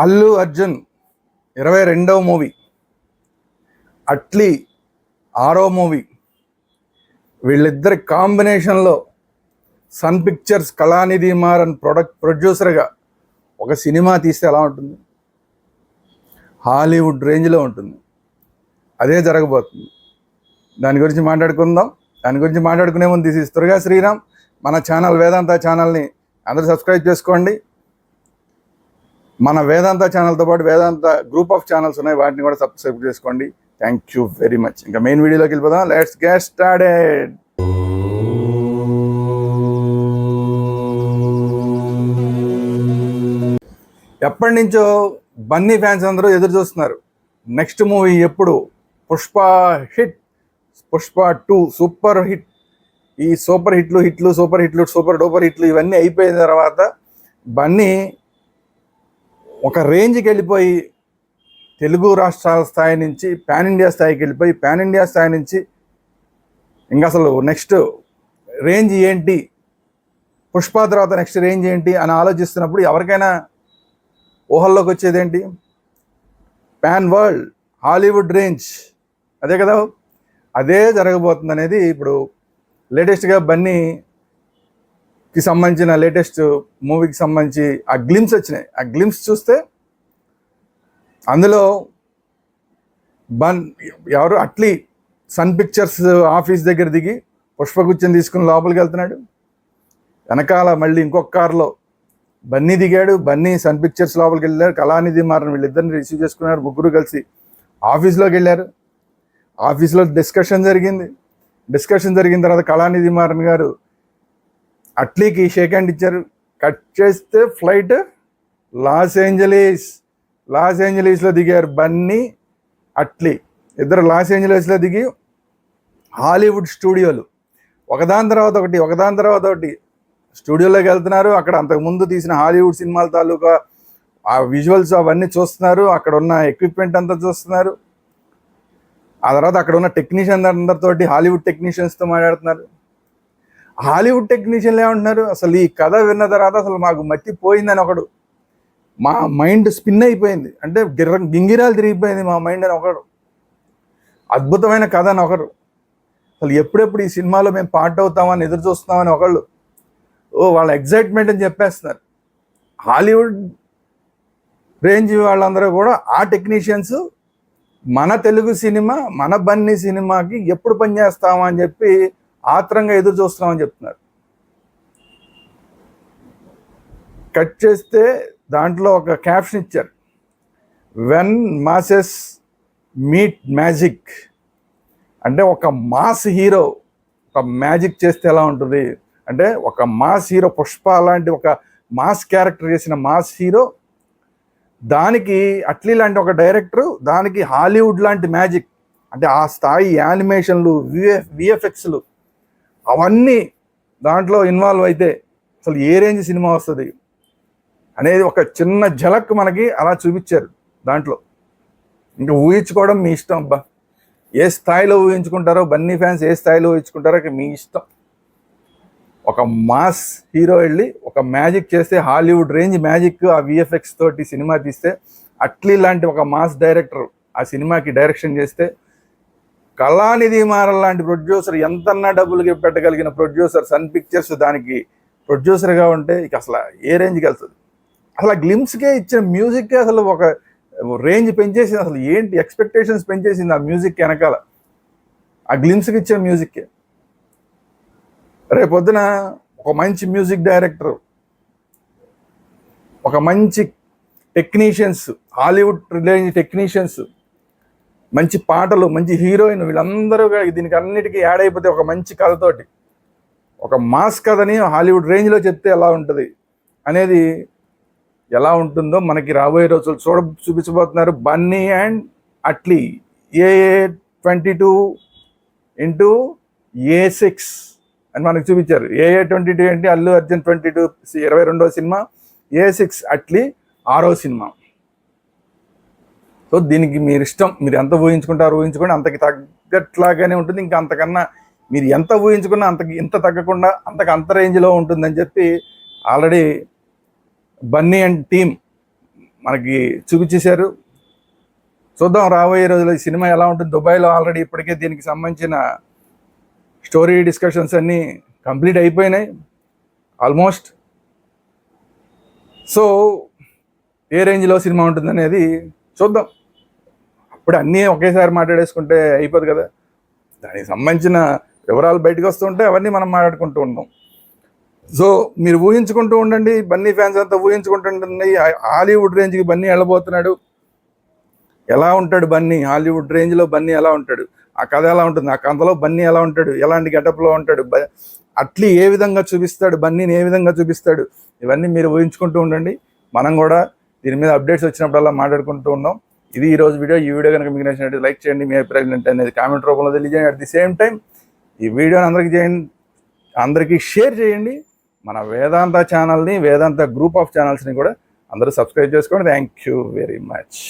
Allu Arjun 22వ movie, Atlee 6వ movie. వీళ్ళిద్దరి కాంబినేషన్లో సన్ పిక్చర్స్ కళానిధి మారన్ ప్రొడ్యూసర్గా ఒక సినిమా తీస్తే ఎలా ఉంటుంది? హాలీవుడ్ రేంజ్లో ఉంటుంది. అదే జరగబోతుంది. దాని గురించి మాట్లాడుకుందాం. దాని గురించి మాట్లాడుకునే ముందు దిస్ ఇస్ త్వరగా శ్రీరామ్. మన ఛానల్ వేదాంత ఛానల్ని అందరూ సబ్స్క్రైబ్ చేసుకోండి. మన వేదాంత ఛానల్తో పాటు వేదాంత గ్రూప్ ఆఫ్ ఛానల్స్ ఉన్నాయి, వాటిని కూడా సబ్స్క్రైబ్ చేసుకోండి. Thank you very much. ఇంకా మెయిన్ వీడియోలోకి వెళ్ళిపోదాం. Let's get started. ఎప్పటి నుంచో బన్నీ ఫ్యాన్స్ అందరూ ఎదురు చూస్తున్నారు. నెక్స్ట్ మూవీ ఎప్పుడు? Pushpa hit, Pushpa 2 super hit. ఈ సూపర్ హిట్లు సూపర్ డూపర్ హిట్లు ఇవన్నీ అయిపోయిన తర్వాత బన్నీ ఒక రేంజ్కి వెళ్ళిపోయి తెలుగు రాష్ట్రాల స్థాయి నుంచి పాన్ ఇండియా స్థాయికి వెళ్ళిపోయి పాన్ ఇండియా స్థాయి నుంచి ఇంకా అసలు నెక్స్ట్ రేంజ్ ఏంటి, పుష్ప తర్వాత నెక్స్ట్ రేంజ్ ఏంటి అని ఆలోచిస్తున్నప్పుడు ఎవరికైనా ఊహల్లోకి వచ్చేదేంటి? Pan world, Hollywood range. అదే కదా, అదే జరగబోతుంది అనేది ఇప్పుడు లేటెస్ట్గా బన్నీకి సంబంధించిన లేటెస్ట్ మూవీకి సంబంధించి ఆ గ్లిమ్స్ వచ్చినాయి. ఆ గ్లిమ్స్ చూస్తే అందులో ఎవరు అట్లీ సన్ పిక్చర్స్ ఆఫీస్ దగ్గర దిగి పుష్పగుచ్చం తీసుకుని లోపలికి వెళ్తున్నాడు. వెనకాల మళ్ళీ ఇంకొక కారులో బన్నీ దిగాడు. బన్నీ సన్ పిక్చర్స్ లోపలికి వెళ్ళారు. కళానిధి మారన్ వీళ్ళిద్దరిని రిసీవ్ చేసుకున్నారు. ముగ్గురు కలిసి ఆఫీస్లోకి వెళ్ళారు. ఆఫీస్లో డిస్కషన్ జరిగిన తర్వాత కళానిధి మారన్ గారు అట్లీకి షేక్ హ్యాండ్ ఇచ్చారు. కట్ చేస్తే ఫ్లైట్ లాస్ ఏంజలీస్లో దిగారు బన్నీ, అట్లీ ఇద్దరు లాస్ ఏంజలీస్లో దిగి హాలీవుడ్ స్టూడియోలు ఒకదాని తర్వాత ఒకటి స్టూడియోలోకి వెళ్తున్నారు. అక్కడ అంతకుముందు తీసిన హాలీవుడ్ సినిమాల తాలూకా ఆ విజువల్స్ అవన్నీ చూస్తున్నారు. అక్కడ ఉన్న ఎక్విప్మెంట్ అంతా చూస్తున్నారు. ఆ తర్వాత అక్కడ ఉన్న టెక్నీషియన్ అందరితోటి హాలీవుడ్ టెక్నీషియన్స్తో మాట్లాడుతున్నారు. హాలీవుడ్ టెక్నీషియన్లు ఏమంటున్నారు? అసలు ఈ కథ విన్న తర్వాత అసలు మాకు మర్చిపోయిందని ఒకడు, మా మైండ్ స్పిన్ అయిపోయింది, అంటే గింగిరాలు తిరిగిపోయింది మా మైండ్ అని ఒకడు, అద్భుతమైన కథ అని ఒకరు, అసలు ఎప్పుడెప్పుడు ఈ సినిమాలో మేము పార్ట్ అవుతామని ఎదురు చూస్తున్నామని ఒకళ్ళు, వాళ్ళ ఎగ్జైట్మెంట్ అని చెప్పేస్తున్నారు. హాలీవుడ్ రేంజ్ వాళ్ళందరూ కూడా ఆ టెక్నీషియన్స్ మన తెలుగు సినిమా, మన బన్నీ సినిమాకి ఎప్పుడు పనిచేస్తామని చెప్పి ఆత్రంగా ఎదురు చూస్తున్నామని చెప్తున్నారు. కట్ చేస్తే దాంట్లో ఒక క్యాప్షన్ ఇచ్చారు, వెన్ మాసెస్ మీట్ మ్యాజిక్. అంటే ఒక మాస్ హీరో ఒక మ్యాజిక్ చేస్తే ఎలా ఉంటుంది అంటే, ఒక మాస్ హీరో పుష్ప లాంటి ఒక మాస్ క్యారెక్టర్ చేసిన మాస్ హీరో, దానికి అట్లీ లాంటి ఒక డైరెక్టరు, దానికి హాలీవుడ్ లాంటి మ్యాజిక్, అంటే ఆ స్థాయి యానిమేషన్లు, విఎఫ్ఎక్స్లు అవన్నీ దాంట్లో ఇన్వాల్వ్ అయితే అసలు ఏ రేంజ్ సినిమా వస్తుంది అనేది ఒక చిన్న ఝలక్ మనకి అలా చూపించారు దాంట్లో. ఇంకా ఊహించుకోవడం మీ ఇష్టం. అబ్బా, ఏ స్థాయిలో ఊహించుకుంటారో, బన్నీ ఫ్యాన్స్ ఏ స్థాయిలో ఊహించుకుంటారో మీ ఇష్టం. ఒక మాస్ హీరో వెళ్ళి ఒక మ్యాజిక్ చేస్తే, హాలీవుడ్ రేంజ్ మ్యాజిక్ ఆ విఎఫ్ఎక్స్ తోటి సినిమా తీస్తే, అట్లీ లాంటి ఒక మాస్ డైరెక్టర్ ఆ సినిమాకి డైరెక్షన్ చేస్తే, కళానిధి మారన్ లాంటి ప్రొడ్యూసర్, ఎంతన్నా డబ్బులు పెట్టగలిగిన ప్రొడ్యూసర్ సన్ పిక్చర్స్ దానికి ప్రొడ్యూసర్గా ఉంటే ఇక అసలు ఏ రేంజ్కి వెళ్తుంది? అసలు ఆ గ్లిమ్స్కే ఇచ్చిన మ్యూజిక్కే అసలు ఒక రేంజ్ పెంచేసింది. అసలు ఏంటి ఎక్స్పెక్టేషన్స్ పెంచేసింది ఆ మ్యూజిక్ వెనకాల, ఆ గ్లిమ్స్కి ఇచ్చిన మ్యూజిక్కే. రేపొద్దున ఒక మంచి మ్యూజిక్ డైరెక్టర్, ఒక మంచి టెక్నీషియన్స్, హాలీవుడ్ రిలేటెడ్ టెక్నీషియన్స్, మంచి పాటలు, మంచి హీరోయిన్, వీళ్ళందరూ దీనికి అన్నిటికీ యాడ్ అయిపోతే ఒక మంచి కథతోటి ఒక మాస్ కథని హాలీవుడ్ రేంజ్లో చెప్తే ఎలా ఉంటుంది అనేది, ఎలా ఉంటుందో మనకి రాబోయే రోజులు చూపించబోతున్నారు బన్నీ అండ్ అట్లీ. AA22x అని మనకు చూపించారు. AA22 ఏంటి? అల్లు అర్జున్ 22వ సినిమా, A6 అట్లీ 6వ సినిమా. సో దీనికి మీరు ఇష్టం, మీరు ఎంత ఊహించుకుంటారో ఊహించుకోండి, అంతకి తగ్గట్లాగానే ఉంటుంది. ఇంకా అంతకన్నా మీరు ఎంత ఊహించుకున్నా ఇంత తగ్గకుండా అంత రేంజ్లో ఉంటుందని చెప్పి ఆల్రెడీ బన్నీ అండ్ టీమ్ మనకి చూపించేశారు. చూద్దాం రాబోయే రోజుల్లో ఈ సినిమా ఎలా ఉంటుంది. దుబాయ్లో ఆల్రెడీ ఇప్పటికే దీనికి సంబంధించిన స్టోరీ డిస్కషన్స్ అన్నీ కంప్లీట్ అయిపోయినాయి ఆల్మోస్ట్. సో ఏ రేంజ్లో సినిమా ఉంటుంది అనేది చూద్దాం. అప్పుడు అన్నీ ఒకేసారి మాట్లాడేసుకుంటే అయిపోదు కదా. దానికి సంబంధించిన వివరాలు బయటకు వస్తుంటే అవన్నీ మనం మాట్లాడుకుంటూ ఉంటాం. సో మీరు ఊహించుకుంటూ ఉండండి, బన్నీ ఫ్యాన్స్ అంతా ఊహించుకుంటుండండి. హాలీవుడ్ రేంజ్కి బన్నీ వెళ్ళబోతున్నాడు. ఎలా ఉంటాడు బన్నీ, హాలీవుడ్ రేంజ్లో బన్నీ ఎలా ఉంటాడు, ఆ కథ ఎలా ఉంటుంది, ఆ కథలో బన్నీ ఎలా ఉంటాడు, ఎలాంటి గెటప్లో ఉంటాడు, అట్లీ ఏ విధంగా చూపిస్తాడు, బన్నీని ఏ విధంగా చూపిస్తాడు, ఇవన్నీ మీరు ఊహించుకుంటూ ఉండండి. మనం కూడా దీని మీద అప్డేట్స్ వచ్చినప్పుడల్లా మాట్లాడుకుంటూ ఉన్నాం. ఇది ఈరోజు వీడియో. ఈ వీడియో కనుక మీకు నచ్చినట్టు లైక్ చేయండి, మీ అభిప్రాయం ఏంటి అనేది కామెంట్ రూపంలో తెలియజేయండి. అట్ ది సేమ్ టైం ఈ వీడియోని అందరికీ షేర్ చేయండి. మన వేదాంత ఛానల్ని, వేదాంత గ్రూప్ ఆఫ్ ఛానల్స్ని కూడా అందరూ సబ్స్క్రైబ్ చేసుకోండి. Thank you very much.